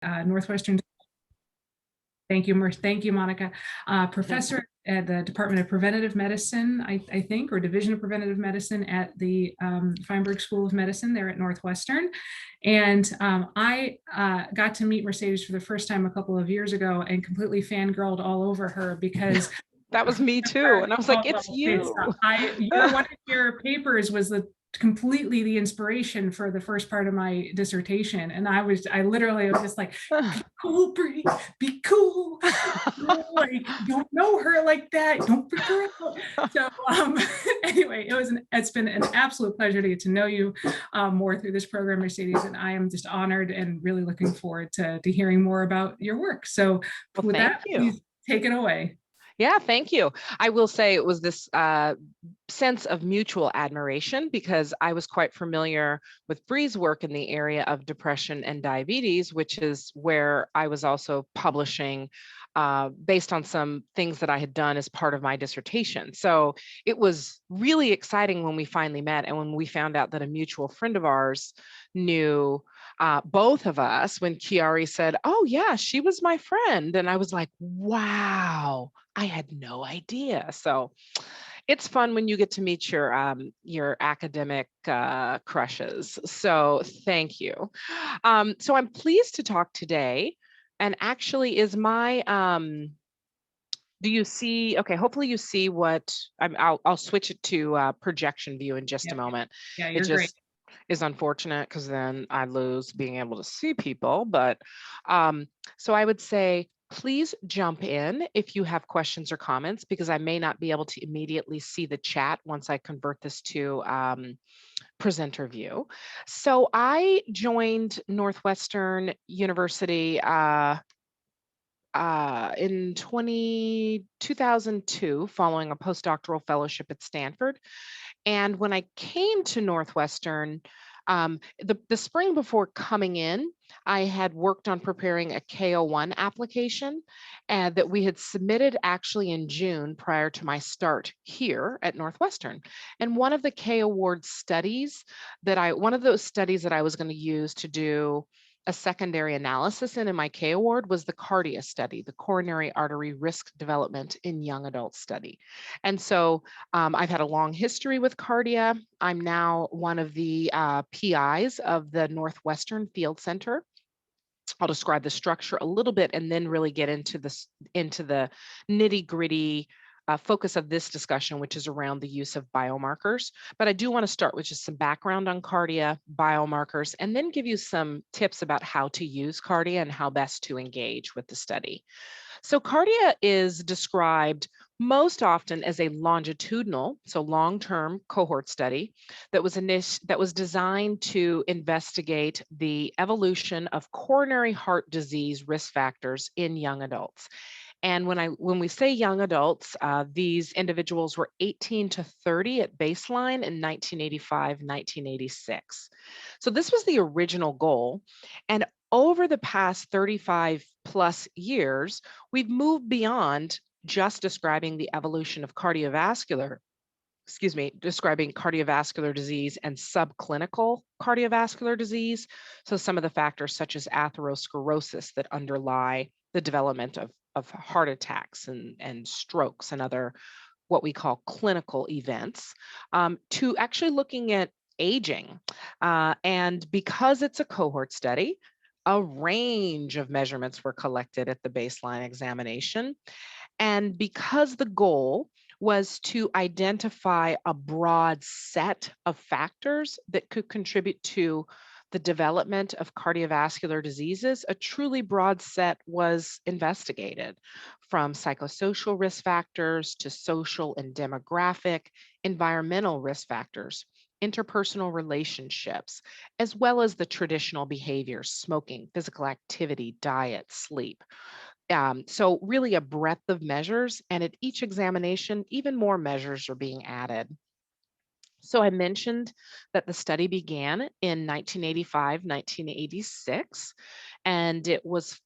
Northwestern. Thank you, thank you, Monica. Professor at the Department of Preventative Medicine, I think, or Division of Preventative Medicine at the Feinberg School of Medicine there at Northwestern. And I got to meet Mercedes for the first time a couple of years ago and completely fangirled all over her because that was me too. And I was like, it's you. One of your papers was completely the inspiration for the first part of my dissertation. And I literally was just like, be cool, Brie, be cool. Like, don't know her like that. Don't freak her out. So anyway, it's been an absolute pleasure to get to know you more through this program, Mercedes. And I am just honored and really looking forward to hearing more about your work. So well, with that, please take it away. Yeah, thank you. I will say it was this sense of mutual admiration because I was quite familiar with Brie's work in the area of depression and diabetes, which is where I was also publishing based on some things that I had done as part of my dissertation. So it was really exciting when we finally met and when we found out that a mutual friend of ours knew both of us when Chiari said, oh yeah, she was my friend. And I was like, wow, I had no idea. So it's fun when you get to meet your academic crushes. So thank you. So I'm pleased to talk today. And actually is my, do you see, okay, hopefully you see what, I'll switch it to projection view in just a moment. Yeah, you're great. Is unfortunate because then I lose being able to see people. But so I would say, please jump in if you have questions or comments, because I may not be able to immediately see the chat once I convert this to presenter view. So I joined Northwestern University in 2002 following a postdoctoral fellowship at Stanford. And when I came to Northwestern, the spring before coming in, I had worked on preparing a KO1 application that we had submitted actually in June prior to my start here at Northwestern. And one of the K Award studies one of those studies that I was going to use to do a secondary analysis in my K Award was the CARDIA study, the coronary artery risk development in young adults study. And so I've had a long history with CARDIA. I'm now one of the PIs of the Northwestern Field Center. I'll describe the structure a little bit and then really get into the nitty-gritty focus of this discussion, which is around the use of biomarkers. But I do want to start with just some background on CARDIA, biomarkers, and then give you some tips about how to use CARDIA and how best to engage with the study. So CARDIA is described most often as a longitudinal, so long-term cohort study that was designed to investigate the evolution of coronary heart disease risk factors in young adults. And when we say young adults, these individuals were 18 to 30 at baseline in 1985, 1986. So this was the original goal. And over the past 35 plus years, we've moved beyond just describing the evolution of describing cardiovascular disease and subclinical cardiovascular disease. So some of the factors such as atherosclerosis that underlie the development of heart attacks and strokes and other what we call clinical events, to actually looking at aging. And because it's a cohort study, a range of measurements were collected at the baseline examination. And because the goal was to identify a broad set of factors that could contribute to the development of cardiovascular diseases, a truly broad set was investigated, from psychosocial risk factors to social and demographic, environmental risk factors, interpersonal relationships, as well as the traditional behaviors, smoking, physical activity, diet, sleep. So really a breadth of measures, and at each examination, even more measures are being added. So I mentioned that the study began in 1985, 1986, and it was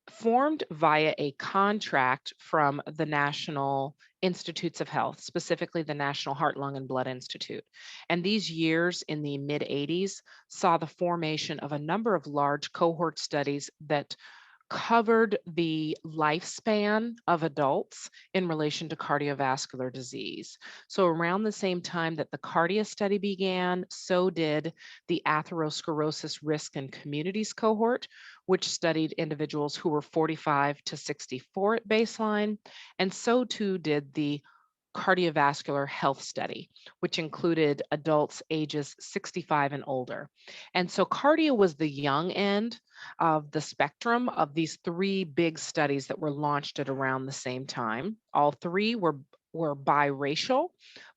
formed via a contract from the National Institutes of Health, specifically the National Heart, Lung, and Blood Institute. And these years in the mid 80s saw the formation of a number of large cohort studies that covered the lifespan of adults in relation to cardiovascular disease. So around the same time that the CARDIA study began, so did the atherosclerosis risk and communities cohort, which studied individuals who were 45 to 64 at baseline. And so too did the cardiovascular health study, which included adults ages 65 and older. And so CARDIA was the young end of the spectrum of these three big studies that were launched at around the same time. All three were biracial,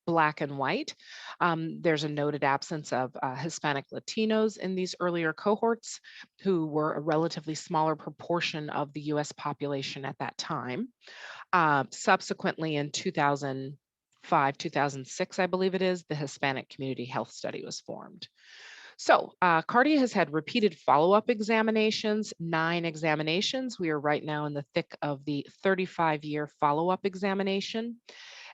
Black and white. There's a noted absence of Hispanic Latinos in these earlier cohorts, who were a relatively smaller proportion of the US population at that time. Subsequently, in 2005, 2006, I believe it is, the Hispanic Community Health Study was formed. So CARDIA has had repeated follow-up examinations, 9 examinations. We are right now in the thick of the 35-year follow-up examination.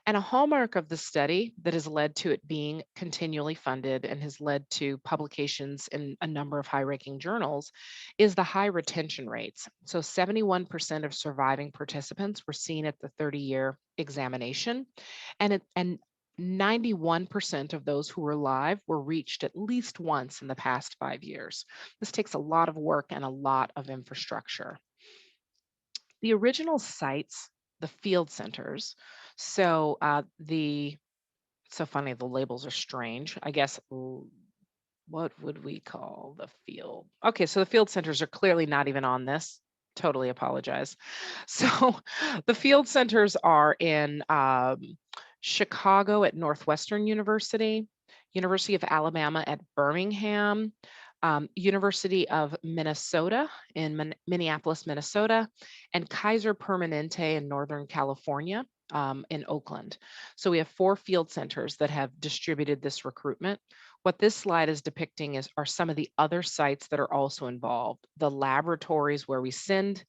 And a hallmark of the study that has led to it being continually funded and has led to publications in a number of high-ranking journals is the high retention rates. So 71% of surviving participants were seen at the 30-year examination, and 91% of those who were alive were reached at least once in the past 5 years. This takes a lot of work and a lot of infrastructure. The original sites, the field centers, so so funny, the labels are strange. I guess, what would we call the field? Okay, so the field centers are clearly not even on this. Totally apologize. So the field centers are in Chicago at Northwestern University, University of Alabama at Birmingham, University of Minnesota in Minneapolis, Minnesota, and Kaiser Permanente in Northern California, in Oakland. So we have 4 field centers that have distributed this recruitment. What this slide is depicting are some of the other sites that are also involved. The laboratories where we send,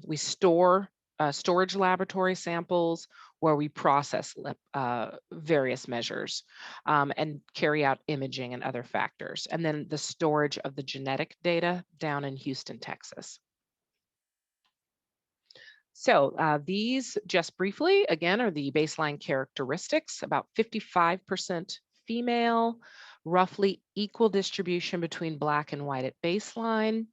we store storage laboratory samples, where we process various measures and carry out imaging and other factors. And then the storage of the genetic data down in Houston, Texas. So these, just briefly, again, are the baseline characteristics. About 55% female, roughly equal distribution between Black and white at baseline.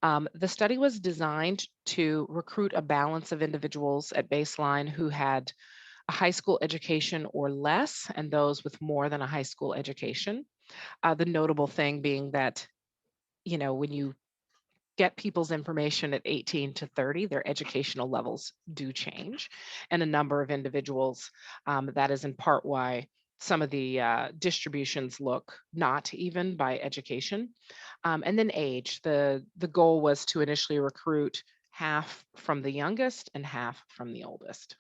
The study was designed to recruit a balance of individuals at baseline who had a high school education or less, and those with more than a high school education. The notable thing being that, when you get people's information at 18 to 30, their educational levels do change. And a number of individuals, that is in part why some of the distributions look not even by education. And then age. The goal was to initially recruit half from the youngest and half from the oldest.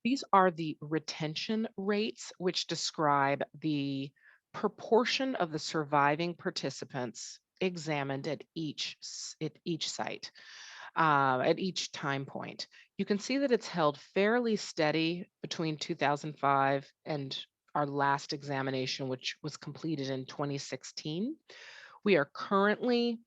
These are the retention rates, which describe the proportion of the surviving participants examined at each site, at each time point. You can see that it's held fairly steady between 2005 and our last examination, which was completed in 2016. We are currently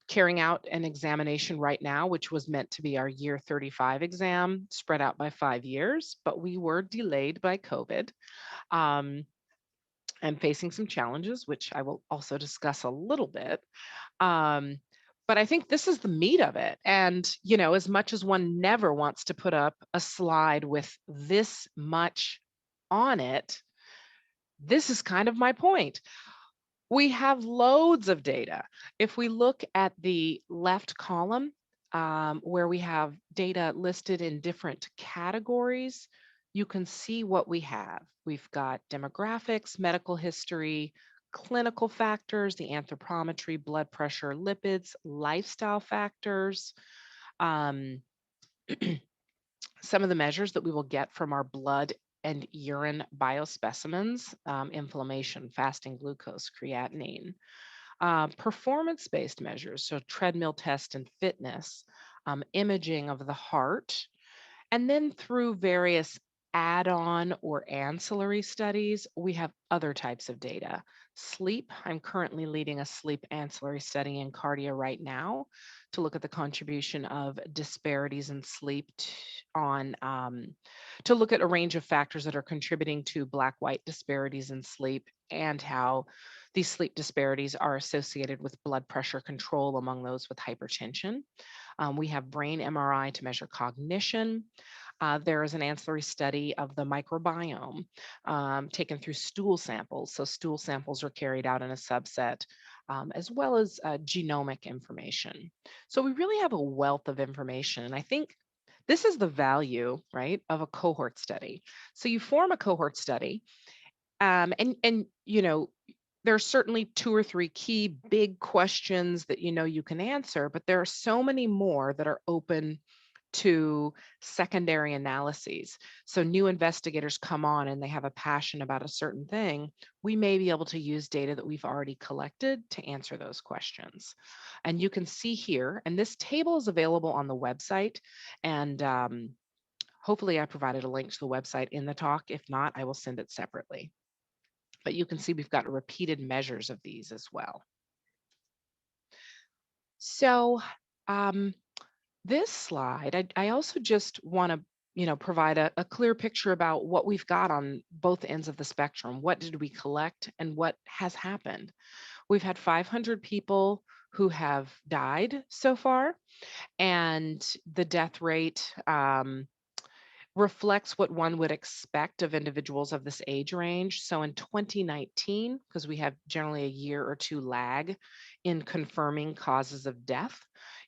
carrying out an examination right now, which was meant to be our year 35 exam, spread out by 5 years, but we were delayed by COVID. I'm facing some challenges, which I will also discuss a little bit. But I think this is the meat of it. And, as much as one never wants to put up a slide with this much on it, this is kind of my point. We have loads of data. If we look at the left column, where we have data listed in different categories, you can see what we have. We've got demographics, medical history, clinical factors, the anthropometry, blood pressure, lipids, lifestyle factors, some of the measures that we will get from our blood and urine biospecimens, inflammation, fasting glucose, creatinine. performance-based measures, so treadmill test and fitness, imaging of the heart, and then through various add-on or ancillary studies, we have other types of data. Sleep, I'm currently leading a sleep ancillary study in CARDIA right now to look at the contribution of disparities in sleep to look at a range of factors that are contributing to Black-white disparities in sleep and how these sleep disparities are associated with blood pressure control among those with hypertension. We have brain MRI to measure cognition. There is an ancillary study of the microbiome taken through stool samples. So stool samples are carried out in a subset, as well as genomic information. So we really have a wealth of information. And I think this is the value, right, of a cohort study. So you form a cohort study, and there are certainly 2 or 3 key big questions that you can answer, but there are so many more that are open to secondary analyses. So new investigators come on and they have a passion about a certain thing. We may be able to use data that we've already collected to answer those questions. And you can see here, and this table is available on the website. And hopefully I provided a link to the website in the talk. If not, I will send it separately. But you can see we've got repeated measures of these as well. So this slide, I also just want to provide a clear picture about what we've got on both ends of the spectrum. What did we collect and what has happened? We've had 500 people who have died so far, and the death rate reflects what one would expect of individuals of this age range. So in 2019, because we have generally a year or two lag in confirming causes of death,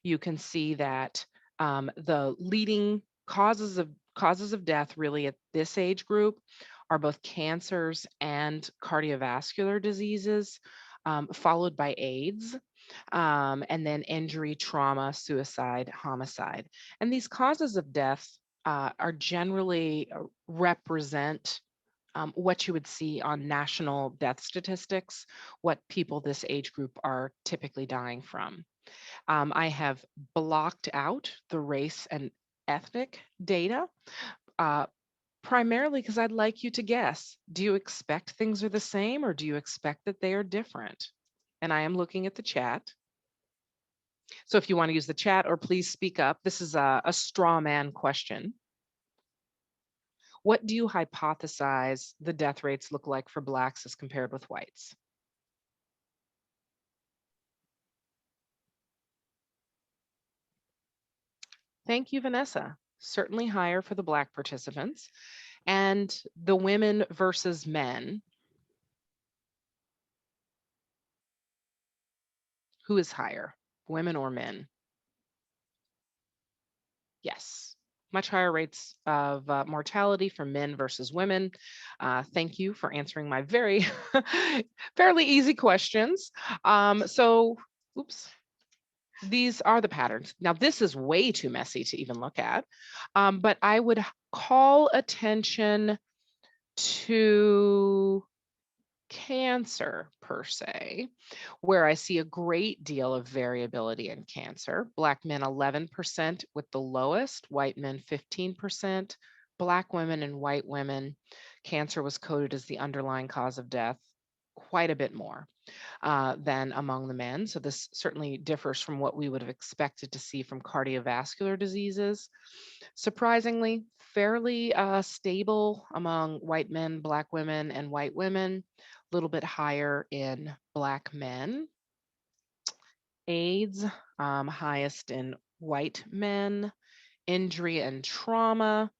you can see that the leading causes of death really at this age group are both cancers and cardiovascular diseases, followed by AIDS, and then injury, trauma, suicide, homicide. And these causes of death are generally represent what you would see on national death statistics, what people this age group are typically dying from. I have blocked out the race and ethnic data, primarily because I'd like you to guess. Do you expect things are the same or do you expect that they are different? And I am looking at the chat. So if you want to use the chat or please speak up, this is a straw man question. What do you hypothesize the death rates look like for Blacks as compared with whites? Thank you, Vanessa. Certainly higher for the Black participants. And the women versus men. Who is higher, women or men? Yes, much higher rates of mortality for men versus women. Thank you for answering my very fairly easy questions. Oops. These are the patterns. Now, this is way too messy to even look at, but I would call attention to cancer per se, where I see a great deal of variability in cancer. Black men 11% with the lowest, white men 15%, Black women and white women, cancer was coded as the underlying cause of death quite a bit more than among the men. So this certainly differs from what we would have expected to see from cardiovascular diseases. Surprisingly, fairly stable among white men, Black women, and white women, a little bit higher in Black men. AIDS, highest in white men. Injury and trauma,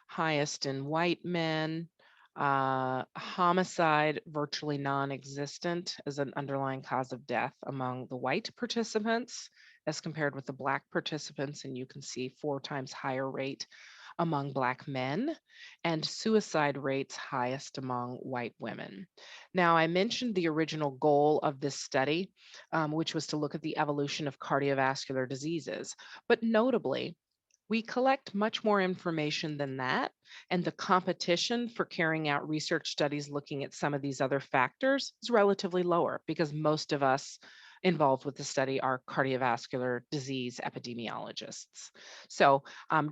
highest in white men. Homicide, virtually non-existent as an underlying cause of death among the white participants as compared with the Black participants. And you can see 4 times higher rate among Black men, and suicide rates highest among white women. Now, I mentioned the original goal of this study, which was to look at the evolution of cardiovascular diseases, but notably, we collect much more information than that, and the competition for carrying out research studies looking at some of these other factors is relatively lower because most of us involved with the study are cardiovascular disease epidemiologists. So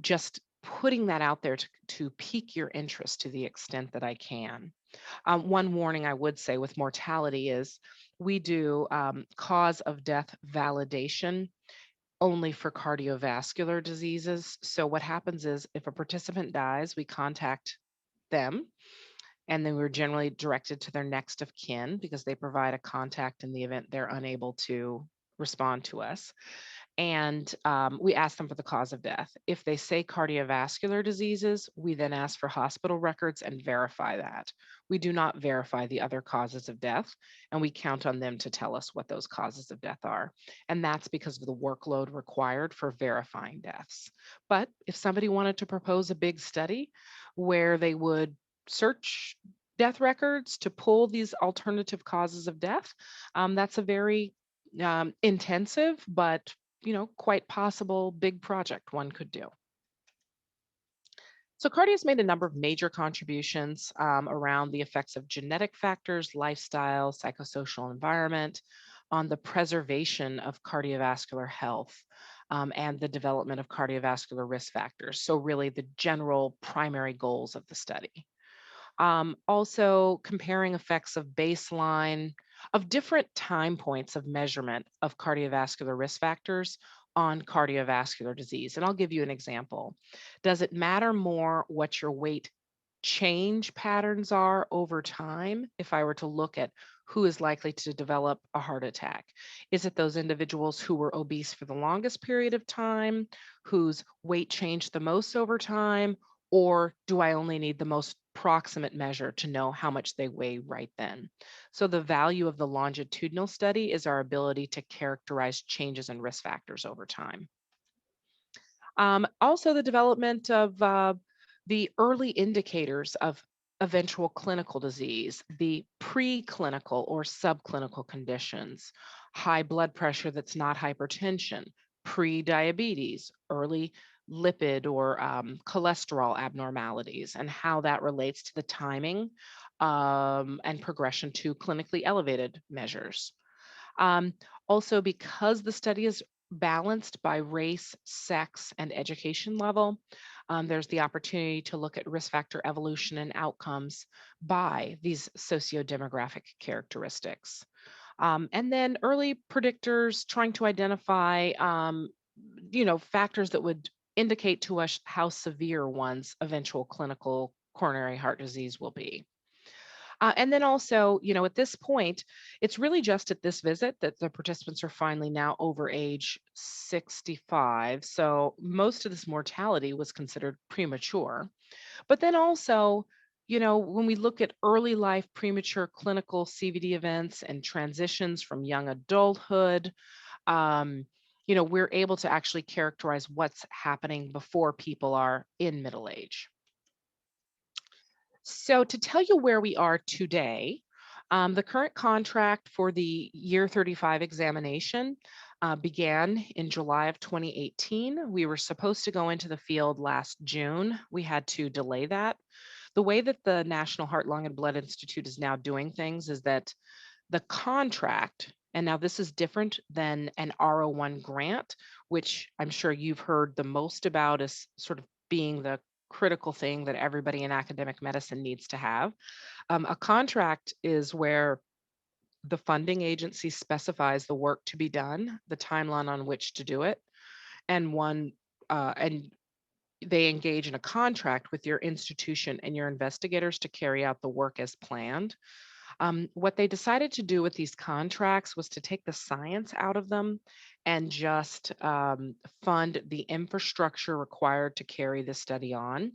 just putting that out there to pique your interest to the extent that I can. One warning I would say with mortality is we do cause of death validation only for cardiovascular diseases. So what happens is if a participant dies, we contact them, and then we're generally directed to their next of kin because they provide a contact in the event they're unable to respond to us. And we ask them for the cause of death. If they say cardiovascular diseases, we then ask for hospital records and verify that. We do not verify the other causes of death, and we count on them to tell us what those causes of death are. And that's because of the workload required for verifying deaths. But if somebody wanted to propose a big study where they would search death records to pull these alternative causes of death, that's a very intensive, but quite possible big project one could do. So CARDIA's made a number of major contributions around the effects of genetic factors, lifestyle, psychosocial environment on the preservation of cardiovascular health and the development of cardiovascular risk factors. So really the general primary goals of the study. Also comparing effects of baseline of different time points of measurement of cardiovascular risk factors on cardiovascular disease. And I'll give you an example. Does it matter more what your weight change patterns are over time if I were to look at who is likely to develop a heart attack? Is it those individuals who were obese for the longest period of time, whose weight changed the most over time, or do I only need the most proximate measure to know how much they weigh right then? So the value of the longitudinal study is our ability to characterize changes in risk factors over time. Also, the development of the early indicators of eventual clinical disease, the preclinical or subclinical conditions, high blood pressure that's not hypertension, pre-diabetes, early lipid or cholesterol abnormalities, and how that relates to the timing and progression to clinically elevated measures. Um, Also, because the study is balanced by race, sex, and education level, there's the opportunity to look at risk factor evolution and outcomes by these sociodemographic characteristics. And then early predictors trying to identify, factors that would indicate to us how severe one's eventual clinical coronary heart disease will be. And then also, at this point, it's really just at this visit that the participants are finally now over age 65. So most of this mortality was considered premature. But then also, when we look at early life premature clinical CVD events and transitions from young adulthood, um, we're able to actually characterize what's happening before people are in middle age. So to tell you where we are today, the current contract for the year 35 examination began in July of 2018. We were supposed to go into the field last June. We had to delay that. The way that the National Heart, Lung, and Blood Institute is now doing things is that the contract, and now this is different than an R01 grant, which I'm sure you've heard the most about as sort of being the critical thing that everybody in academic medicine needs to have. A contract is where the funding agency specifies the work to be done, the timeline on which to do it, and and they engage in a contract with your institution and your investigators to carry out the work as planned. What they decided to do with these contracts was to take the science out of them and just fund the infrastructure required to carry the study on.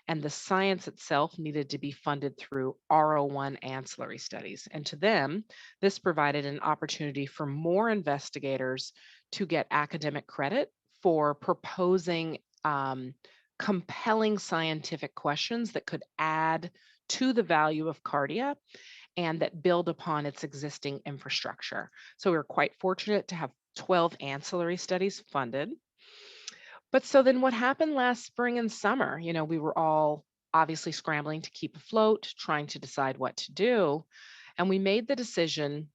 And the science itself needed to be funded through R01 ancillary studies. And to them, this provided an opportunity for more investigators to get academic credit for proposing compelling scientific questions that could add to the value of CARDIA and that build upon its existing infrastructure. So we were quite fortunate to have 12 ancillary studies funded. But so then what happened last spring and summer? We were all obviously scrambling to keep afloat, trying to decide what to do. And we made the decision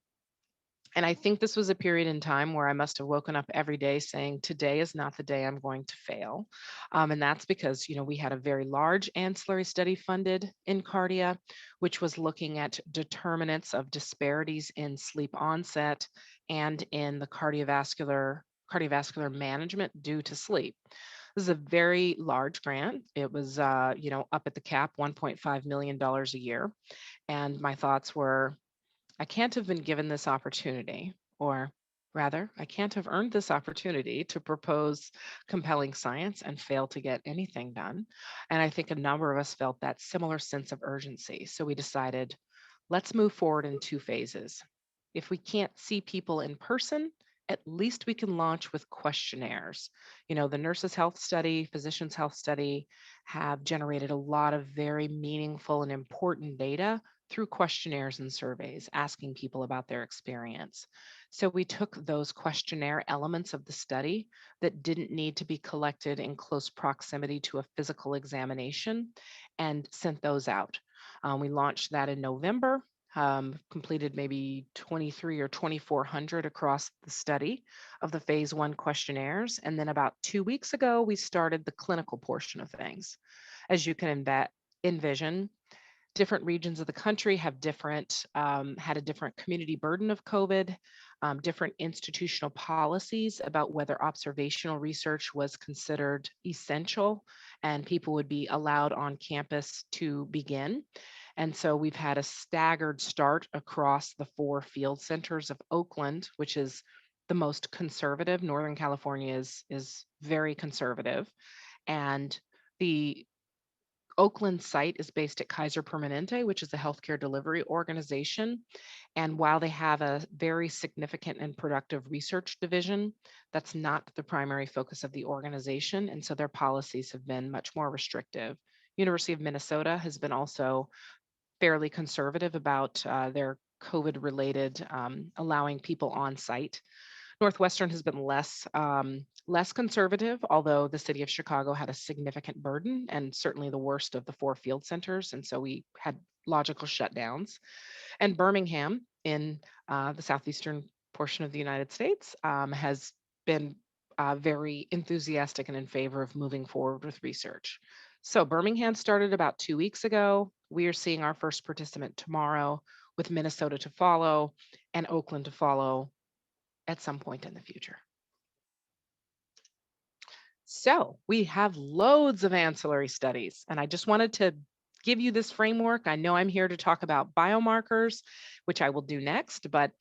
And I think this was a period in time where I must have woken up every day saying, today is not the day I'm going to fail. And that's because, we had a very large ancillary study funded in CARDIA, which was looking at determinants of disparities in sleep onset and in the cardiovascular management due to sleep. This is a very large grant. It was, up at the cap, $1.5 million a year. And my thoughts were, I can't have been given this opportunity, or rather, I can't have earned this opportunity to propose compelling science and fail to get anything done. And I think a number of us felt that similar sense of urgency. So we decided, let's move forward in two phases. If we can't see people in person, at least we can launch with questionnaires. The nurses' health study, physicians' health study have generated a lot of very meaningful and important data through questionnaires and surveys, asking people about their experience. So we took those questionnaire elements of the study that didn't need to be collected in close proximity to a physical examination and sent those out. We launched that in November, completed maybe 23 or 2,400 across the study of the phase 1 questionnaires. And then about 2 weeks ago, we started the clinical portion of things. As you can envision, different regions of the country have had a different community burden of COVID, different institutional policies about whether observational research was considered essential and people would be allowed on campus to begin. And so we've had a staggered start across the 4 field centers of Oakland, which is the most conservative. Northern California is very conservative. And the Oakland site is based at Kaiser Permanente, which is a healthcare delivery organization. And while they have a very significant and productive research division, that's not the primary focus of the organization. And so their policies have been much more restrictive. University of Minnesota has been also fairly conservative about their COVID related allowing people on site. Northwestern has been less conservative, although the city of Chicago had a significant burden and certainly the worst of the 4 field centers. And so we had logical shutdowns. And Birmingham in the southeastern portion of the United States has been very enthusiastic and in favor of moving forward with research. So Birmingham started about 2 weeks ago. We are seeing our first participant tomorrow, with Minnesota to follow and Oakland to follow at some point in the future. So we have loads of ancillary studies, and I just wanted to give you this framework. I know I'm here to talk about biomarkers, which I will do next, but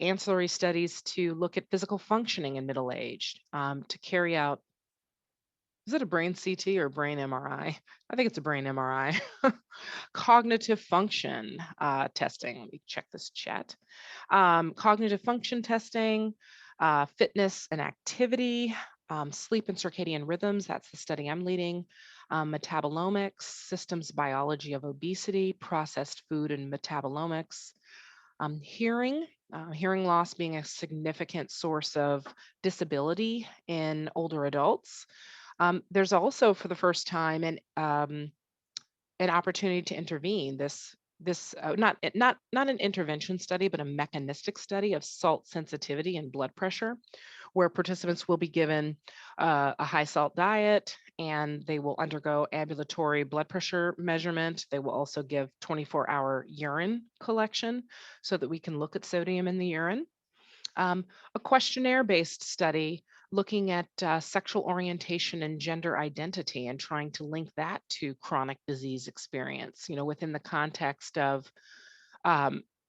ancillary studies to look at physical functioning in middle-aged, to carry out, is it a brain CT or brain MRI? I think it's a brain MRI. Cognitive function testing. Let me check this chat. Cognitive function testing, fitness and activity, sleep and circadian rhythms. That's the study I'm leading. Metabolomics, systems biology of obesity, processed food and metabolomics. Hearing loss being a significant source of disability in older adults. There's also, for the first time, an opportunity to intervene. Not an intervention study, but a mechanistic study of salt sensitivity and blood pressure, where participants will be given a high salt diet and they will undergo ambulatory blood pressure measurement. They will also give 24-hour urine collection so that we can look at sodium in the urine. A questionnaire-based study looking at sexual orientation and gender identity and trying to link that to chronic disease experience, within the context of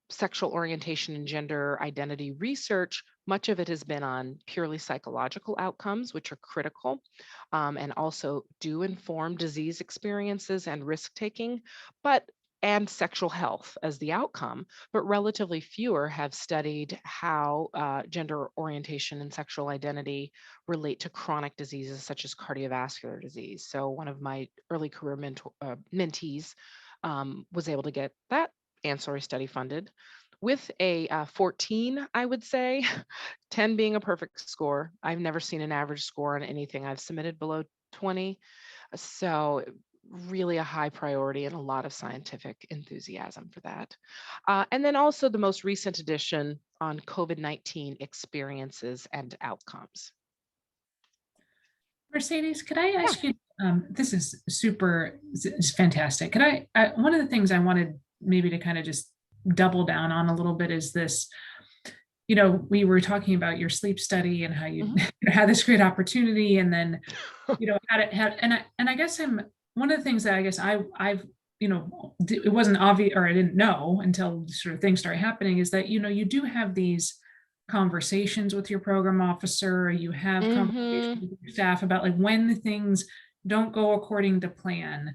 sexual orientation and gender identity research. Much of it has been on purely psychological outcomes, which are critical and also do inform disease experiences and risk taking, and sexual health as the outcome, but relatively fewer have studied how gender orientation and sexual identity relate to chronic diseases such as cardiovascular disease. So one of my early career mentees was able to get that ancillary study funded with a 14, I would say, 10 being a perfect score. I've never seen an average score on anything I've submitted below 20. So really a high priority and a lot of scientific enthusiasm for that. And then also the most recent edition on COVID-19 experiences and outcomes. Mercedes, could I Yeah. ask you, this is super, it's fantastic. Could one of the things I wanted maybe to kind of just double down on a little bit is this, we were talking about your sleep study and how you Mhm. had this great opportunity, and then, and I guess one of the things that I guess I've, it wasn't obvious, or I didn't know until sort of things started happening, is that, you do have these conversations with your program officer, you have conversations Mhm. with your staff about like when things don't go according to plan.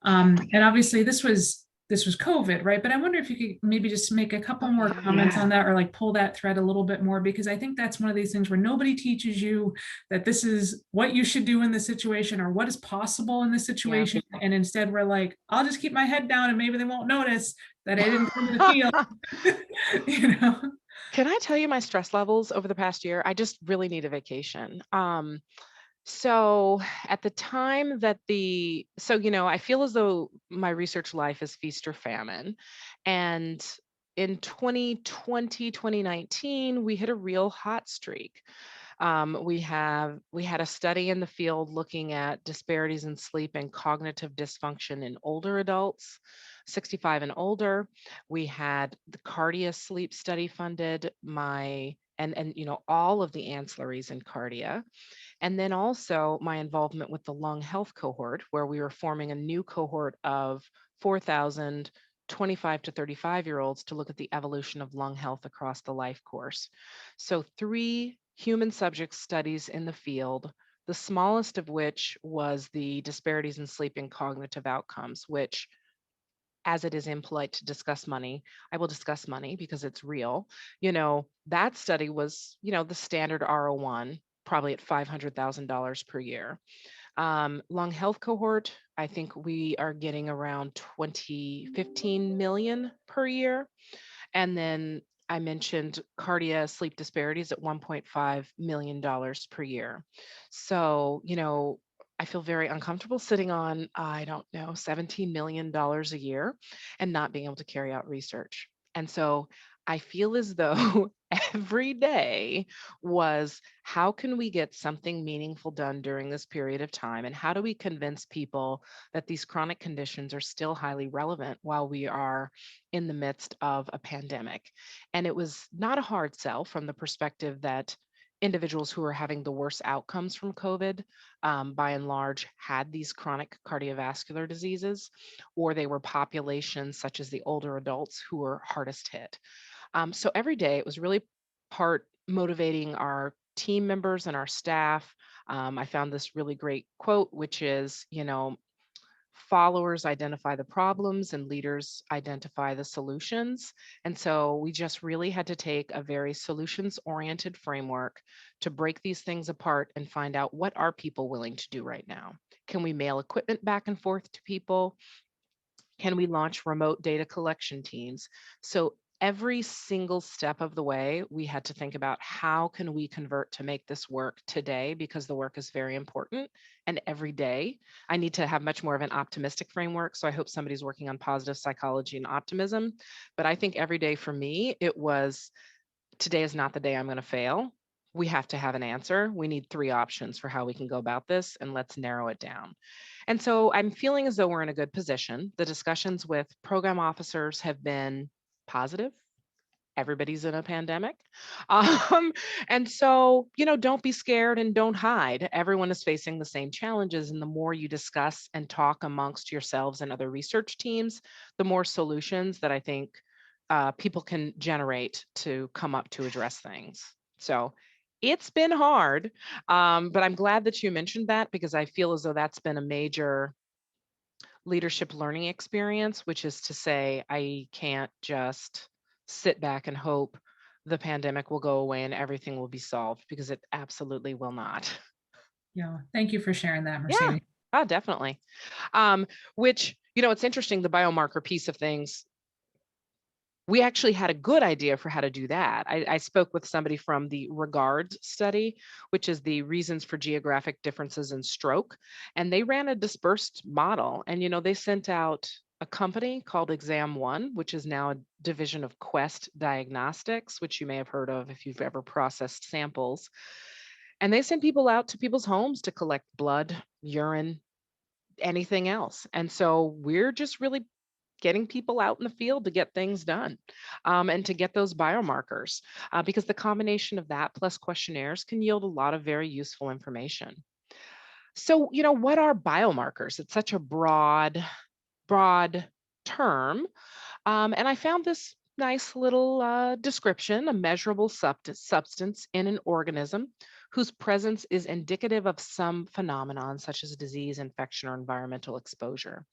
And obviously this was COVID, right? But I wonder if you could maybe just make a couple Oh, more yeah. comments on that, or like pull that thread a little bit more, because I think that's one of these things where nobody teaches you that this is what you should do in this situation or what is possible in this Yeah. situation. And instead we're like, I'll just keep my head down and maybe they won't notice that I didn't come to the field. you know? Can I tell you my stress levels over the past year? I just really need a vacation. So at the time that I feel as though my research life is feast or famine. And in 2020, 2019, we hit a real hot streak. We had a study in the field looking at disparities in sleep and cognitive dysfunction in older adults, 65 and older. We had the CARDIA sleep study funded, all of the ancillaries in CARDIA. And then also my involvement with the lung health cohort, where we were forming a new cohort of 4,000 25 to 35-year-olds to look at the evolution of lung health across the life course. So 3 human subject studies in the field, the smallest of which was the disparities in sleep and cognitive outcomes, which, as it is impolite to discuss money, I will discuss money because it's real. That study was, the standard R01, probably at $500,000 per year. Lung health cohort, I think we are getting around 15 million per year. And then I mentioned cardia sleep disparities at $1.5 million per year. So, I feel very uncomfortable sitting on, I don't know, $17 million a year and not being able to carry out research. And so I feel as though every day was, how can we get something meaningful done during this period of time? And how do we convince people that these chronic conditions are still highly relevant while we are in the midst of a pandemic? And it was not a hard sell from the perspective that individuals who are having the worst outcomes from COVID, by and large, had these chronic cardiovascular diseases, or they were populations such as the older adults who were hardest hit. So every day it was really part motivating our team members and our staff. I found this really great quote, which is, followers identify the problems and leaders identify the solutions. And so we just really had to take a very solutions oriented framework to break these things apart and find out, what are people willing to do right now? Can we mail equipment back and forth to people? Can we launch remote data collection teams? So every single step of the way, we had to think about, how can we convert to make this work today, because the work is very important. And every day I need to have much more of an optimistic framework. So I hope somebody's working on positive psychology and optimism. But I think every day for me, it was, today is not the day I'm going to fail. We have to have an answer. We need 3 options for how we can go about this, and let's narrow it down. And so I'm feeling as though we're in a good position. The discussions with program officers have been positive. Everybody's in a pandemic. Um, and so, don't be scared and don't hide. Everyone is facing the same challenges. And the more you discuss and talk amongst yourselves and other research teams, the more solutions that I think people can generate to come up to address things. So it's been hard, but I'm glad that you mentioned that, because I feel as though that's been a major leadership learning experience, which is to say, I can't just sit back and hope the pandemic will go away and everything will be solved, because it absolutely will not. Yeah. Thank you for sharing that, Yeah, Mercedes. oh, definitely. Which, it's interesting, the biomarker piece of things. we actually had a good idea for how to do that. I spoke with somebody from the REGARDS study, which is the Reasons for Geographic Differences in Stroke, and they ran a dispersed model. And, they sent out a company called Exam One, which is now a division of Quest Diagnostics, which you may have heard of if you've ever processed samples. And they sent people out to people's homes to collect blood, urine, anything else. And so we're just really getting people out in the field to get things done, and to get those biomarkers, because the combination of that plus questionnaires can yield a lot of very useful information. So, what are biomarkers? It's such a broad term. And I found this nice little description: a measurable substance in an organism whose presence is indicative of some phenomenon such as disease, infection, or environmental exposure.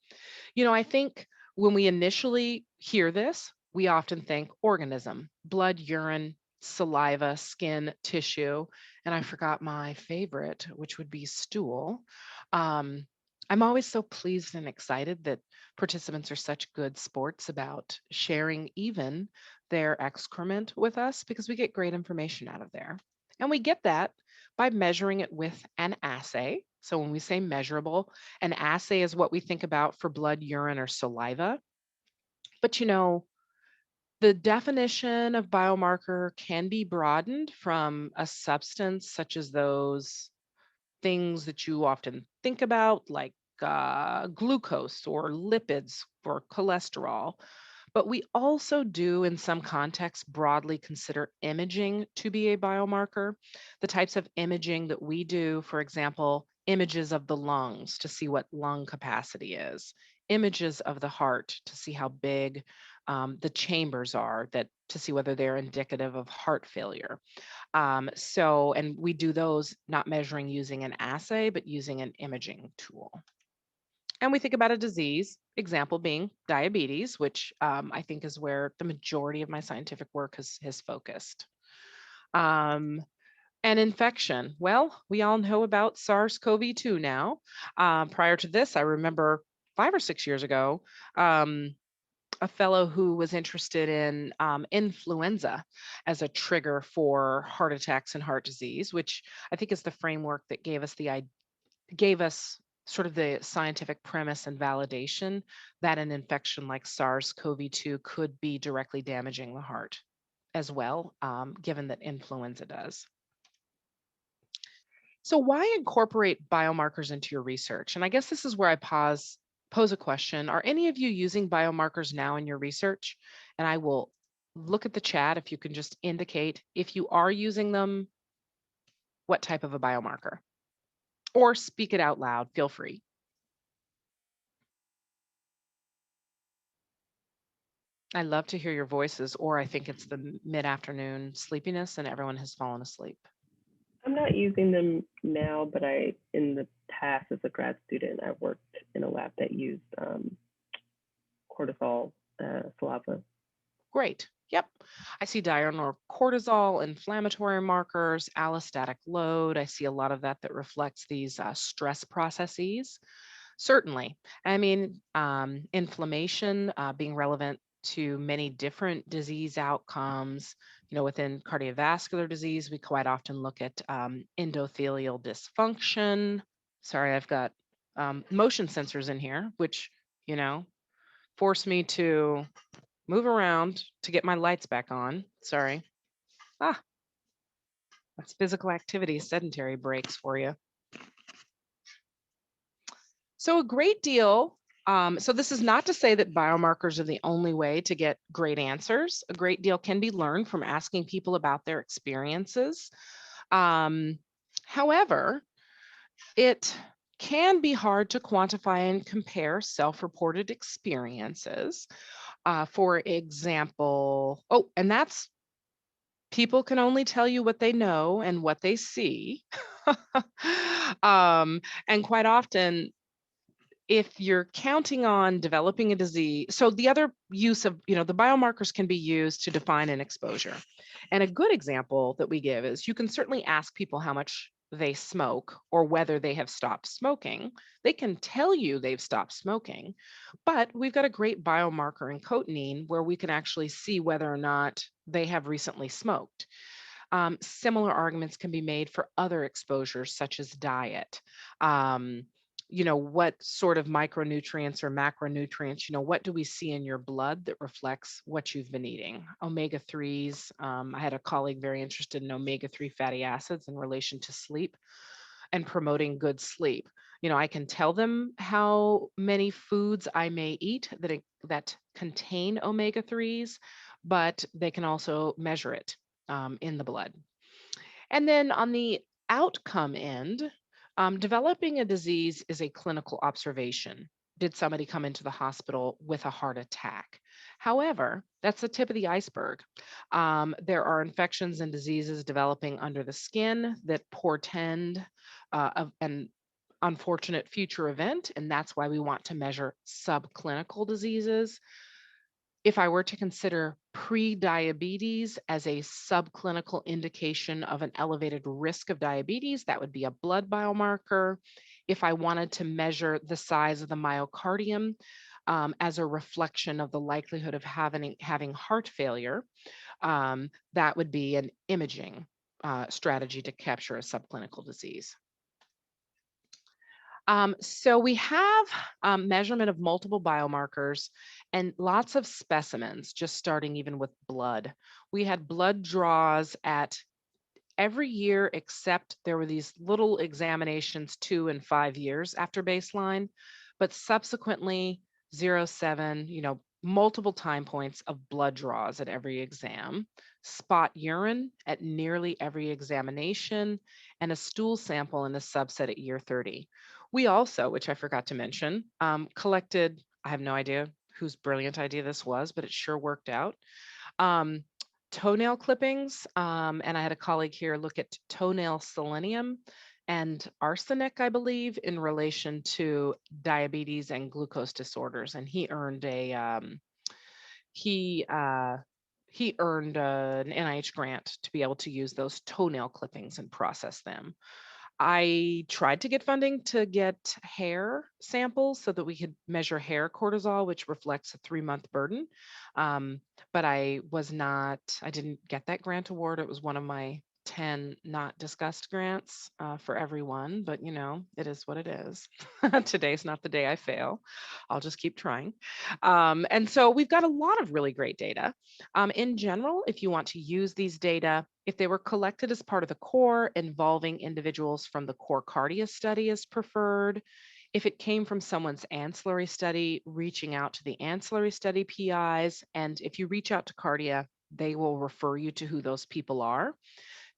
I think when we initially hear this, we often think organism, blood, urine, saliva, skin, tissue, and I forgot my favorite, which would be stool. Um, I'm always so pleased and excited that participants are such good sports about sharing even their excrement with us, because we get great information out of there. And we get that by measuring it with an assay. So when we say measurable, an assay is what we think about for blood, urine, or saliva. But the definition of biomarker can be broadened from a substance such as those things that you often think about, like glucose or lipids or cholesterol. But we also do, in some contexts, broadly consider imaging to be a biomarker. The types of imaging that we do, for example, images of the lungs to see what lung capacity is, images of the heart to see how big the chambers are, that to see whether they're indicative of heart failure. And we do those not measuring using an assay, but using an imaging tool. And we think about a disease, example being diabetes, which I think is where the majority of my scientific work has focused. And infection. Well, we all know about SARS-CoV-2 now. Prior to this, I remember 5 or 6 years ago, a fellow who was interested in influenza as a trigger for heart attacks and heart disease, which I think is the framework that gave us sort of the scientific premise and validation that an infection like SARS-CoV-2 could be directly damaging the heart as well, given that influenza does. So why incorporate biomarkers into your research? And I guess this is where I pose a question. Are any of you using biomarkers now in your research? And I will look at the chat if you can just indicate if you are using them, what type of a biomarker, or speak it out loud, feel free. I love to hear your voices, or I think it's the mid-afternoon sleepiness and everyone has fallen asleep. I'm not using them now, but in the past, as a grad student, I worked in a lab that used cortisol, saliva. Great. Yep. I see diurnal cortisol, inflammatory markers, allostatic load. I see a lot of that reflects these stress processes. Certainly. I mean, inflammation being relevant to many different disease outcomes. Within cardiovascular disease, we quite often look at endothelial dysfunction. Sorry, I've got motion sensors in here, which, force me to move around to get my lights back on. Sorry. That's physical activity, sedentary breaks for you. So a great deal. So this is not to say that biomarkers are the only way to get great answers. A great deal can be learned from asking people about their experiences. However, it can be hard to quantify and compare self-reported experiences. For example, and that's people can only tell you what they know and what they see. And quite often, if you're counting on developing a disease, so the other use of, the biomarkers can be used to define an exposure. And a good example that we give is you can certainly ask people how much they smoke or whether they have stopped smoking. They can tell you they've stopped smoking, but we've got a great biomarker in cotinine where we can actually see whether or not they have recently smoked. Similar arguments can be made for other exposures, such as diet. What sort of micronutrients or macronutrients, what do we see in your blood that reflects what you've been eating? Omega 3s. I had a colleague very interested in omega 3 fatty acids in relation to sleep and promoting good sleep. I can tell them how many foods I may eat that contain omega 3s, but they can also measure it in the blood. And then on the outcome end, developing a disease is a clinical observation. Did somebody come into the hospital with a heart attack? However, that's the tip of the iceberg. There are infections and diseases developing under the skin that portend of an unfortunate future event, and that's why we want to measure subclinical diseases. If I were to consider pre-diabetes as a subclinical indication of an elevated risk of diabetes, that would be a blood biomarker. If I wanted to measure the size of the myocardium as a reflection of the likelihood of having heart failure, that would be an imaging strategy to capture a subclinical disease. So we have measurement of multiple biomarkers and lots of specimens, just starting even with blood. We had blood draws at every year, except there were these little examinations 2 and 5 years after baseline, but subsequently 0, 7, multiple time points of blood draws at every exam, spot urine at nearly every examination, and a stool sample in a subset at year 30. We also, which I forgot to mention, collected, I have no idea whose brilliant idea this was, but it sure worked out. Toenail clippings, and I had a colleague here look at toenail selenium and arsenic, I believe, in relation to diabetes and glucose disorders. And he earned an NIH grant to be able to use those toenail clippings and process them. I tried to get funding to get hair samples so that we could measure hair cortisol, which reflects a 3-month burden. But I didn't get that grant award. It was one of my 10 not discussed grants for everyone, but it is what it is. Today's not the day I fail. I'll just keep trying. And so we've got a lot of really great data. In general, if you want to use these data, if they were collected as part of the core, involving individuals from the core CARDIA study is preferred. If it came from someone's ancillary study, reaching out to the ancillary study PIs, and if you reach out to CARDIA, they will refer you to who those people are,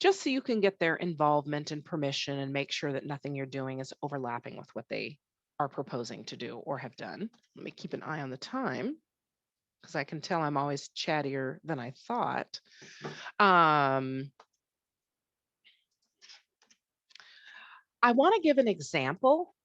just so you can get their involvement and permission and make sure that nothing you're doing is overlapping with what they are proposing to do or have done. Let me keep an eye on the time, because I can tell I'm always chattier than I thought. I want to give an example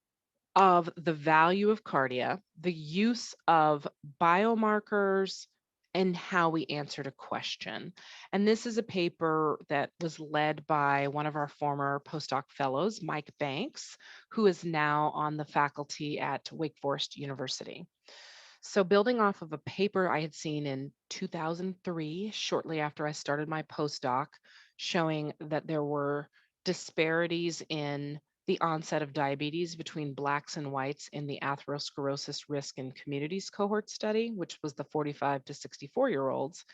of the value of CARDIA, the use of biomarkers, and how we answered a question. And this is a paper that was led by one of our former postdoc fellows, Mike Banks, who is now on the faculty at Wake Forest University. So building off of a paper I had seen in 2003, shortly after I started my postdoc, showing that there were disparities in the onset of diabetes between Blacks and whites in the atherosclerosis risk in communities cohort study, which was the 45 to 64-year-olds,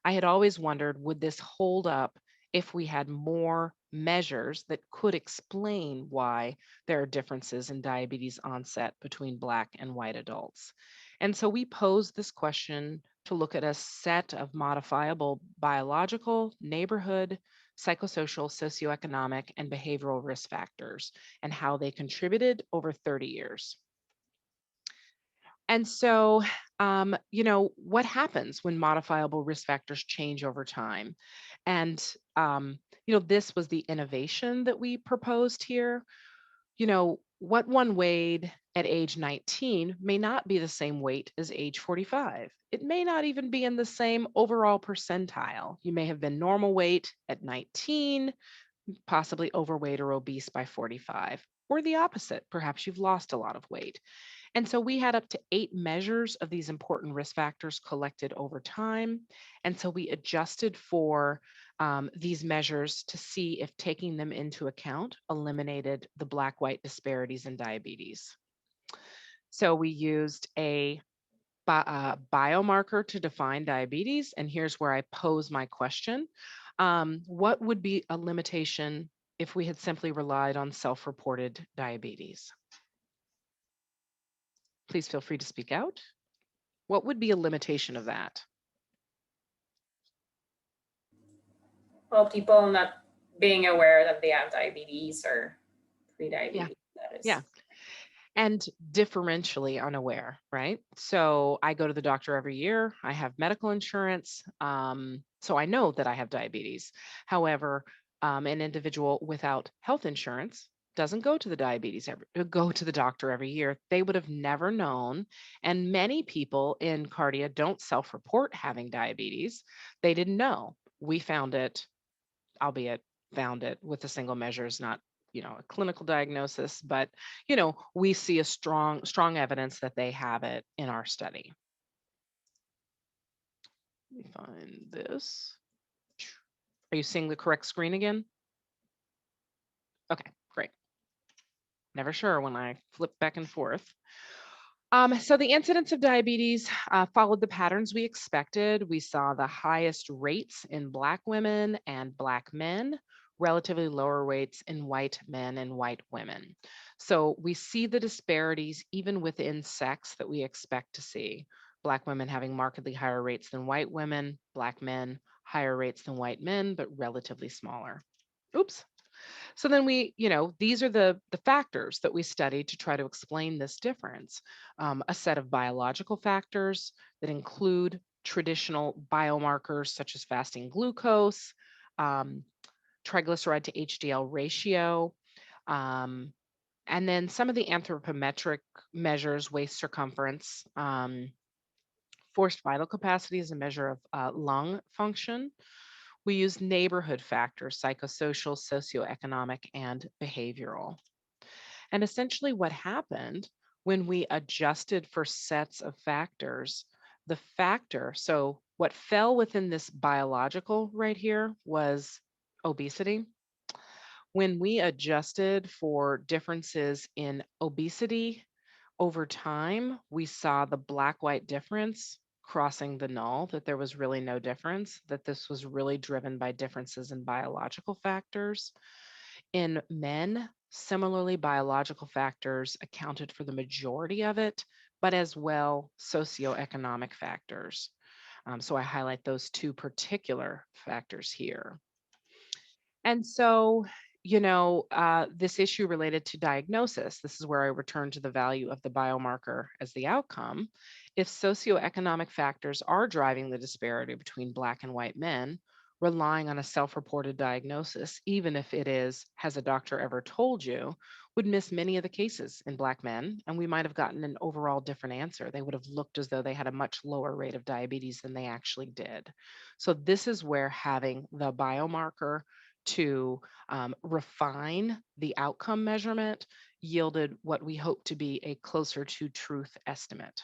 I had always wondered, would this hold up if we had more measures that could explain why there are differences in diabetes onset between Black and white adults? And so we posed this question to look at a set of modifiable biological, neighborhood, psychosocial, socioeconomic, and behavioral risk factors and how they contributed over 30 years. And so, what happens when modifiable risk factors change over time? And, this was the innovation that we proposed here. What one weighed at age 19 may not be the same weight as age 45. It may not even be in the same overall percentile. You may have been normal weight at 19, possibly overweight or obese by 45, or the opposite. Perhaps you've lost a lot of weight. And so we had up to 8 measures of these important risk factors collected over time. And so we adjusted for these measures to see if taking them into account eliminated the black-white disparities in diabetes. So we used a biomarker to define diabetes. And here's where I pose my question. What would be a limitation if we had simply relied on self-reported diabetes? Please feel free to speak out. What would be a limitation of that? Well, people not being aware that they have diabetes or pre-diabetes, that is. Yeah. And differentially unaware, right? So I go to the doctor every year. I have medical insurance. So I know that I have diabetes. However, an individual without health insurance doesn't go to the doctor every year. They would have never known. And many people in CARDIA don't self-report having diabetes. They didn't know. We found it, albeit found it with a single measure is not, a clinical diagnosis, but, we see a strong evidence that they have it in our study. Let me find this. Are you seeing the correct screen again? Okay, great. Never sure when I flip back and forth. So the incidence of diabetes followed the patterns we expected. We saw the highest rates in Black women and Black men, relatively lower rates in white men and white women. So we see the disparities even within sex that we expect to see. Black women having markedly higher rates than white women, Black men higher rates than white men, but relatively smaller. Oops. So then these are the factors that we studied to try to explain this difference. A set of biological factors that include traditional biomarkers such as fasting glucose, triglyceride to HDL ratio, and then some of the anthropometric measures, waist circumference, forced vital capacity is a measure of lung function. We use neighborhood factors, psychosocial, socioeconomic, and behavioral. And essentially what happened when we adjusted for sets of factors, so what fell within this biological right here was obesity. When we adjusted for differences in obesity over time, we saw the black-white difference crossing the null, that there was really no difference, that this was really driven by differences in biological factors. In men, similarly, biological factors accounted for the majority of it, but as well socioeconomic factors. So I highlight those two particular factors here. And so, this issue related to diagnosis, this is where I return to the value of the biomarker as the outcome. If socioeconomic factors are driving the disparity between Black and white men, relying on a self-reported diagnosis, even if it is, has a doctor ever told you, would miss many of the cases in Black men, and we might have gotten an overall different answer. They would have looked as though they had a much lower rate of diabetes than they actually did. So this is where having the biomarker to refine the outcome measurement yielded what we hope to be a closer to truth estimate.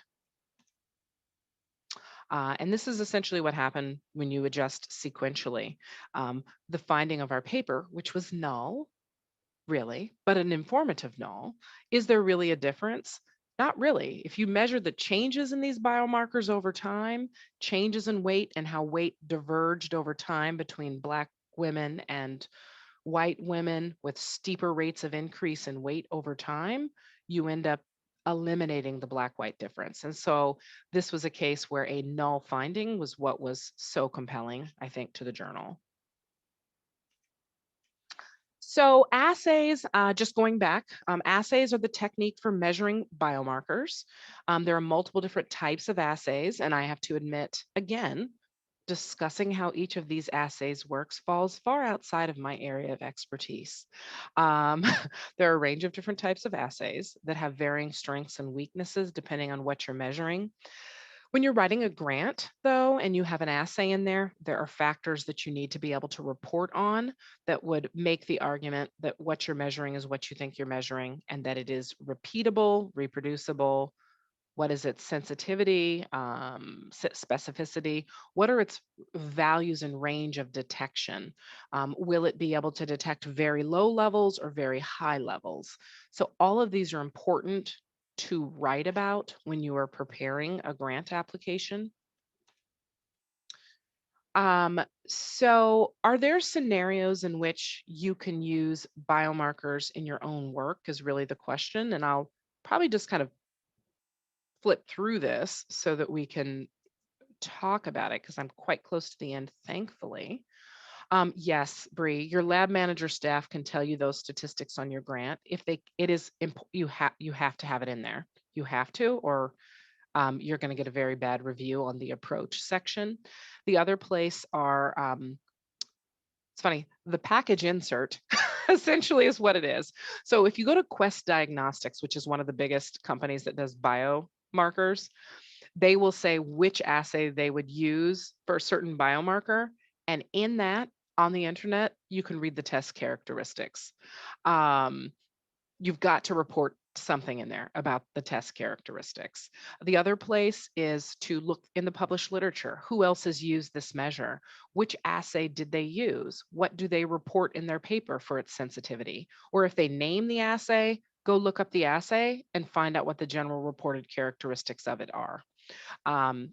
And this is essentially what happened when you adjust sequentially. The finding of our paper, which was null, really, but an informative null. Is there really a difference? Not really. If you measure the changes in these biomarkers over time, changes in weight and how weight diverged over time between Black women and white women with steeper rates of increase in weight over time, you end up eliminating the Black-white difference. And so this was a case where a null finding was what was so compelling, I think, to the journal. So assays, just going back, assays are the technique for measuring biomarkers. There are multiple different types of assays, and I have to admit, again, discussing how each of these assays works falls far outside of my area of expertise. There are a range of different types of assays that have varying strengths and weaknesses depending on what you're measuring. When you're writing a grant, though, and you have an assay in there, there are factors that you need to be able to report on that would make the argument that what you're measuring is what you think you're measuring, and that it is repeatable, reproducible. What is its sensitivity, specificity? What are its values and range of detection? Will it be able to detect very low levels or very high levels? So all of these are important to write about when you are preparing a grant application. So are there scenarios in which you can use biomarkers in your own work is really the question. And I'll probably just kind of flip through this so that we can talk about it because I'm quite close to the end, thankfully. Yes, Bree, your lab manager staff can tell you those statistics on your grant. If they, it is, you have to have it in there. You have to, or you're going to get a very bad review on the approach section. The other place are, it's funny, the package insert essentially is what it is. So if you go to Quest Diagnostics, which is one of the biggest companies that does biomarkers, they will say which assay they would use for a certain biomarker. And in that, on the internet, you can read the test characteristics. You've got to report something in there about the test characteristics. The other place is to look in the published literature. Who else has used this measure? Which assay did they use? What do they report in their paper for its sensitivity? Or if they name the assay, go look up the assay and find out what the general reported characteristics of it are.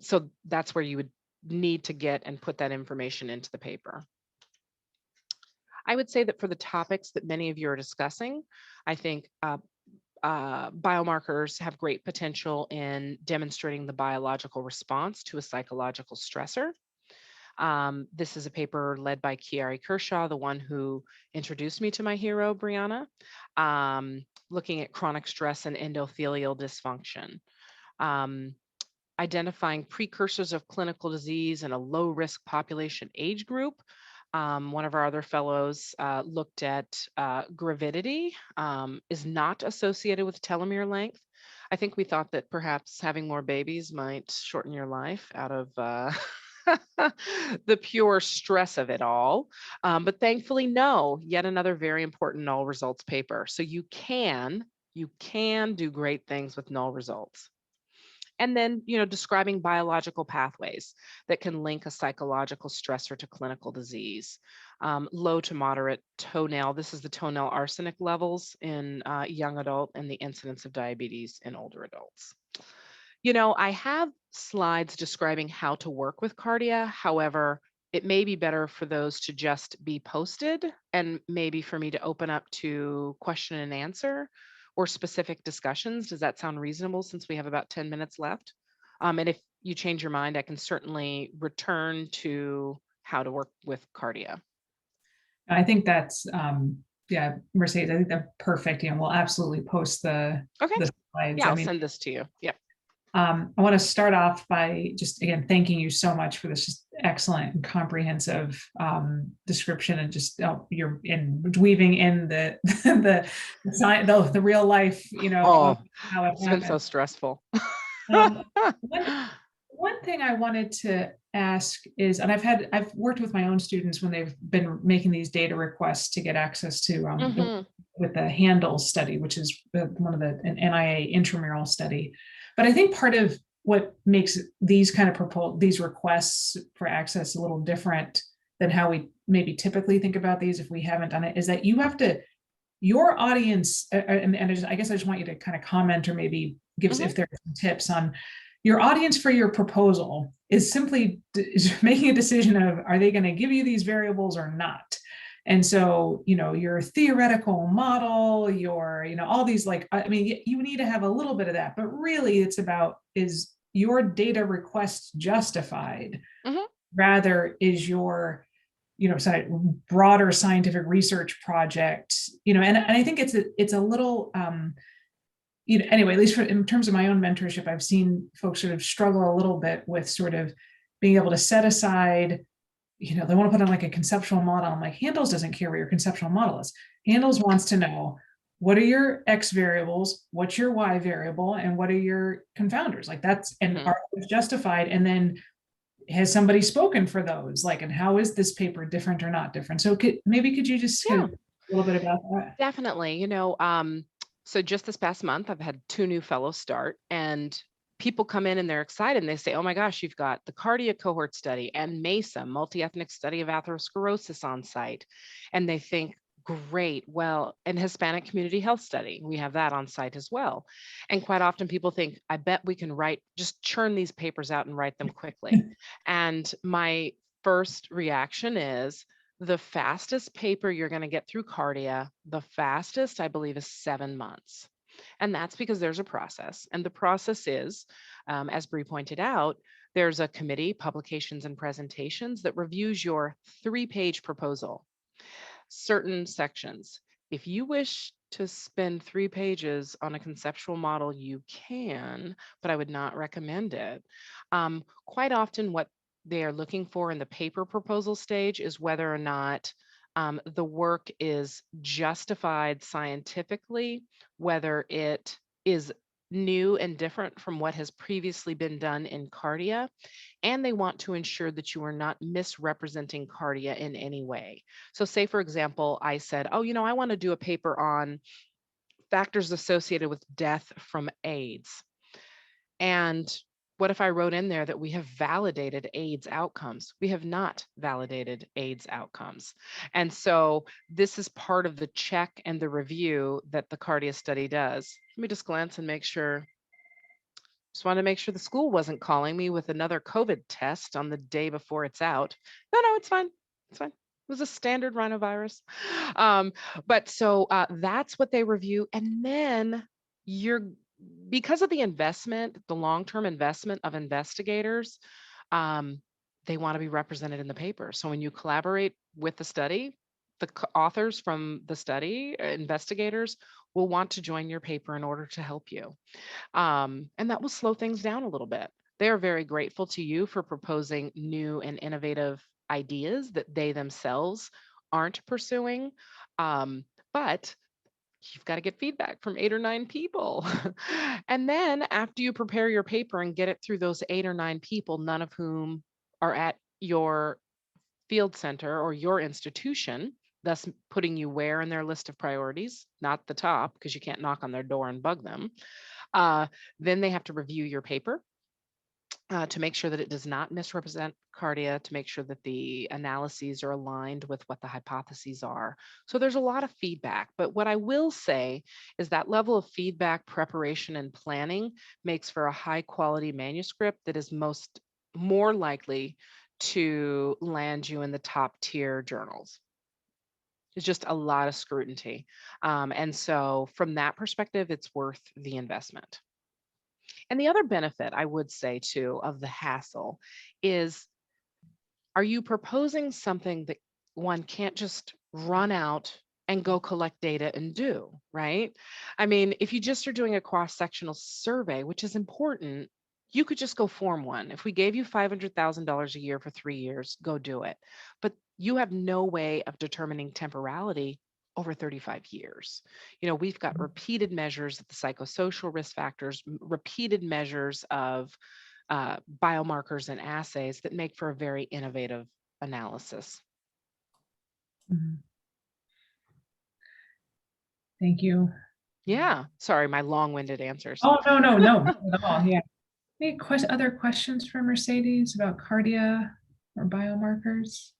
So that's where you would need to get and put that information into the paper. I would say that for the topics that many of you are discussing, I think biomarkers have great potential in demonstrating the biological response to a psychological stressor. This is a paper led by Kiari Kershaw, the one who introduced me to my hero, Brianna, looking at chronic stress and endothelial dysfunction. Identifying precursors of clinical disease in a low-risk population age group. One of our other fellows looked at gravidity is not associated with telomere length. I think we thought that perhaps having more babies might shorten your life out of the pure stress of it all. But thankfully, no, yet another very important null results paper. So you can do great things with null results. And then, describing biological pathways that can link a psychological stressor to clinical disease. Low to moderate toenail. This is the toenail arsenic levels in young adult and the incidence of diabetes in older adults. I have slides describing how to work with CARDIA. However, it may be better for those to just be posted and maybe for me to open up to question and answer or specific discussions. Does that sound reasonable since we have about 10 minutes left? And if you change your mind, I can certainly return to how to work with CARDIA. I think that's, yeah, Mercedes, I think that's perfect. We'll absolutely post the slides. Yeah, I'll send this to you. Yeah. I want to start off by just, again, thanking you so much for this just excellent and comprehensive description, and just you're weaving in the the real life, Oh, how it's been so stressful. One thing I wanted to ask is, and I've worked with my own students when they've been making these data requests to get access to with the Handle study, which is one of an NIA intramural study. But I think part of what makes these kind of these requests for access a little different than how we maybe typically think about these if we haven't done it is that you have to, your audience, and I guess I just want you to kind of comment or maybe give us if there are some tips on your audience for your proposal is simply making a decision of, are they going to give you these variables or not? And so, your theoretical model, your, all these, you need to have a little bit of that, but really it's about, is your data request justified? Rather, is your, broader scientific research project, and I think it's a little, anyway, at least in terms of my own mentorship, I've seen folks sort of struggle a little bit with sort of being able to set aside, they want to put on like a conceptual model. I'm like, Handles doesn't care what your conceptual model is. Handles wants to know what are your X variables, what's your Y variable, and what are your confounders? Like that's, and Mhm. are those justified? And then has somebody spoken for those? Like, and how is this paper different or not different? So maybe could you just Yeah. a little bit about that? Definitely. So just this past month, I've had 2 new fellows start, and people come in and they're excited and they say, oh my gosh, you've got the CARDIA cohort study and MESA, multi-ethnic study of atherosclerosis on site. And they think, great, well, and Hispanic community health study, we have that on site as well. And quite often people think, I bet we can just churn these papers out and write them quickly. And my first reaction is, the fastest paper you're going to get through CARDIA, the fastest, I believe, is 7 months. And that's because there's a process. And the process is, as Bree pointed out, there's a committee, publications and presentations, that reviews your 3-page proposal. Certain sections. If you wish to spend 3 pages on a conceptual model, you can, but I would not recommend it. Quite often what they are looking for in the paper proposal stage is whether or not the work is justified scientifically, whether it is new and different from what has previously been done in CARDIA, and they want to ensure that you are not misrepresenting CARDIA in any way. So say, for example, I said, oh, I want to do a paper on factors associated with death from AIDS. And what if I wrote in there that we have validated AIDS outcomes? We have not validated AIDS outcomes. And so this is part of the check and the review that the CARDIA study does. Let me just glance and make sure. Just wanted to make sure the school wasn't calling me with another COVID test on the day before it's out. No, it's fine. It's fine. It was a standard rhinovirus. But so that's what they review. And then because of the investment, the long-term investment of investigators, they want to be represented in the paper. So when you collaborate with the study, the authors from the study, investigators, will want to join your paper in order to help you. And that will slow things down a little bit. They are very grateful to you for proposing new and innovative ideas that they themselves aren't pursuing. But you've got to get feedback from 8 or 9 people. And then after you prepare your paper and get it through those 8 or 9 people, none of whom are at your field center or your institution, thus putting you where in their list of priorities, not the top, because you can't knock on their door and bug them. Then they have to review your paper to make sure that it does not misrepresent CARDIA, to make sure that the analyses are aligned with what the hypotheses are. So there's a lot of feedback. But what I will say is that level of feedback, preparation, and planning makes for a high quality manuscript that is more likely to land you in the top tier journals. It's just a lot of scrutiny. And so from that perspective, it's worth the investment. And the other benefit I would say too of the hassle is, are you proposing something that one can't just run out and go collect data and do, right? I mean, if you just are doing a cross-sectional survey, which is important, you could just go form one. If we gave you $500,000 a year for 3 years, go do it. But you have no way of determining temporality over 35 years. We've got repeated measures of the psychosocial risk factors, repeated measures of biomarkers and assays that make for a very innovative analysis. Mhm. Thank you. Yeah, sorry, my long-winded answers. Oh, no, not at all. Yeah. Any other questions for Mercedes about CARDIA or biomarkers?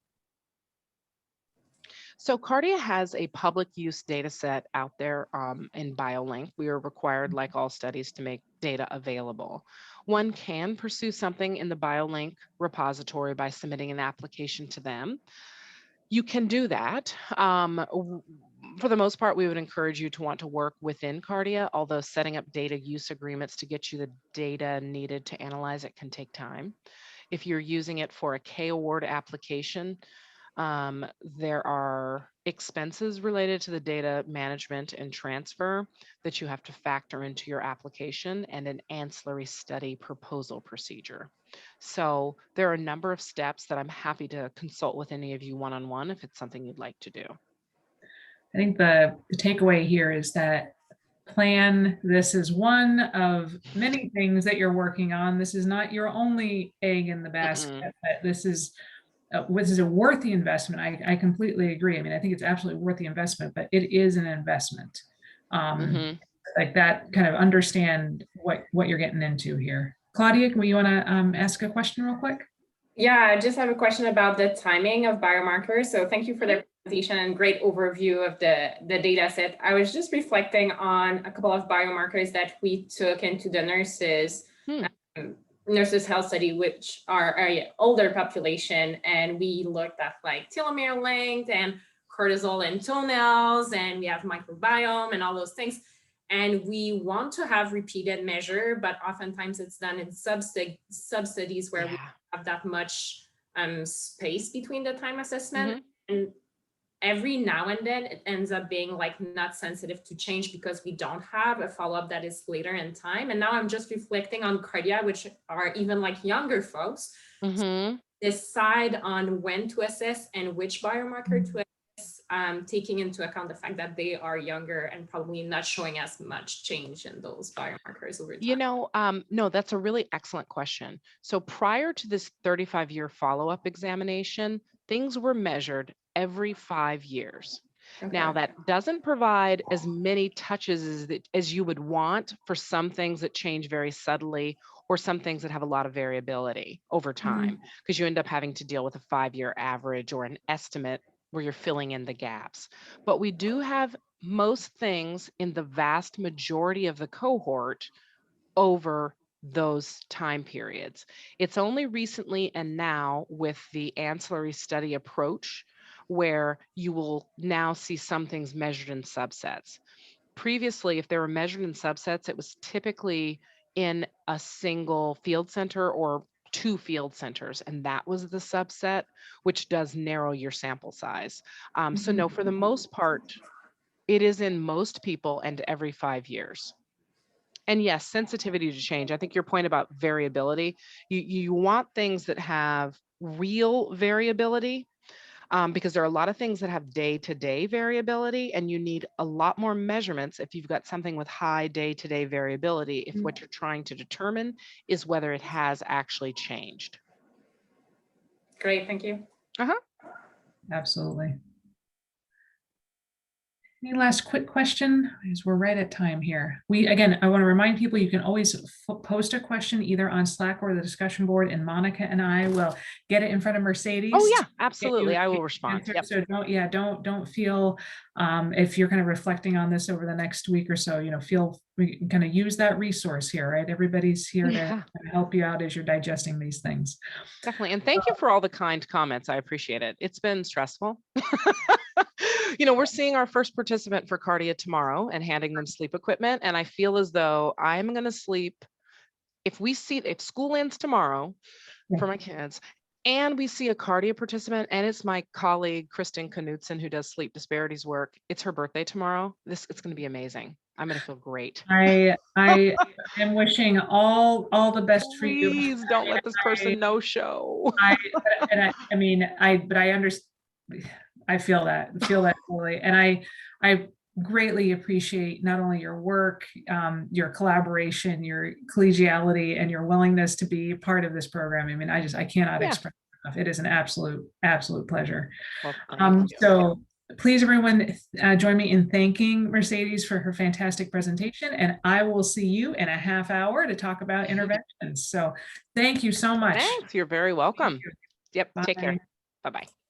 So CARDIA has a public use data set out there in BioLink. We are required, like all studies, to make data available. One can pursue something in the BioLink repository by submitting an application to them. You can do that. For the most part, we would encourage you to want to work within CARDIA, although setting up data use agreements to get you the data needed to analyze it can take time. If you're using it for a K award application, there are expenses related to the data management and transfer that you have to factor into your application, and an ancillary study proposal procedure. So there are a number of steps that I'm happy to consult with any of you one-on-one if it's something you'd like to do. I think the takeaway here is that plan, this is one of many things that you're working on. This is not your only egg in the basket, but this is a worthy investment. I completely agree. I mean, I think it's absolutely worth the investment, but it is an investment. Like that, kind of understand what you're getting into here. Claudia, you want to ask a question real quick? Yeah, I just have a question about the timing of biomarkers. So thank you for the presentation and great overview of the data set. I was just reflecting on a couple of biomarkers that we took into the nurses health study, which are an older population, and we looked at like telomere length and cortisol in toenails, and we have microbiome and all those things. And we want to have repeated measure, but oftentimes it's done in sub-studies where we have that much space between the time assessment. And every now and then it ends up being like not sensitive to change because we don't have a follow-up that is later in time. And now I'm just reflecting on CARDIA, which are even like younger folks. So decide on when to assess and which biomarker to assess, taking into account the fact that they are younger and probably not showing as much change in those biomarkers over time. You know, no, that's a really excellent question. So prior to this 35-year follow-up examination, things were measured every 5 years. Now, that doesn't provide as many touches as you would want for some things that change very subtly or some things that have a lot of variability over time, because you end up having to deal with a 5-year average or an estimate where you're filling in the gaps. But we do have most things in the vast majority of the cohort over those time periods. It's only recently and now with the ancillary study approach where you will now see some things measured in subsets. Previously, if they were measured in subsets, it was typically in a single field center or 2 field centers, and that was the subset, which does narrow your sample size. So no, for the most part, it is in most people and every 5 years. And yes, sensitivity to change. I think your point about variability, you want things that have real variability, because there are a lot of things that have day-to-day variability, and you need a lot more measurements if you've got something with high day-to-day variability, if what you're trying to determine is whether it has actually changed. Great, thank you. Absolutely. Any last quick question? Because we're right at time here. Again, I want to remind people you can always post a question either on Slack or the discussion board, and Monica and I will get it in front of Mercedes. Oh yeah, absolutely. I will respond. Yep. So don't feel if you're kind of reflecting on this over the next week or so, feel we can kind of use that resource here, right? Everybody's here to help you out as you're digesting these things. Definitely. And thank you for all the kind comments. I appreciate it. It's been stressful. We're seeing our first participant for CARDIA tomorrow and handing them sleep equipment. And I feel as though I'm going to sleep. If school ends tomorrow for my kids and we see a CARDIA participant and it's my colleague, Kristen Knudsen, who does sleep disparities work, it's her birthday tomorrow. It's going to be amazing. I'm going to feel great. I am wishing all the best for you. Please don't let this person no show. But I understand. I feel that fully. And I greatly appreciate not only your work, your collaboration, your collegiality, and your willingness to be part of this program. I mean, I cannot express enough. It is an absolute pleasure. Well, so please, everyone, join me in thanking Mercedes for her fantastic presentation. And I will see you in a half hour to talk about interventions. So thank you so much. Thanks. You're very welcome. Yep. Bye. Take care. Bye-bye.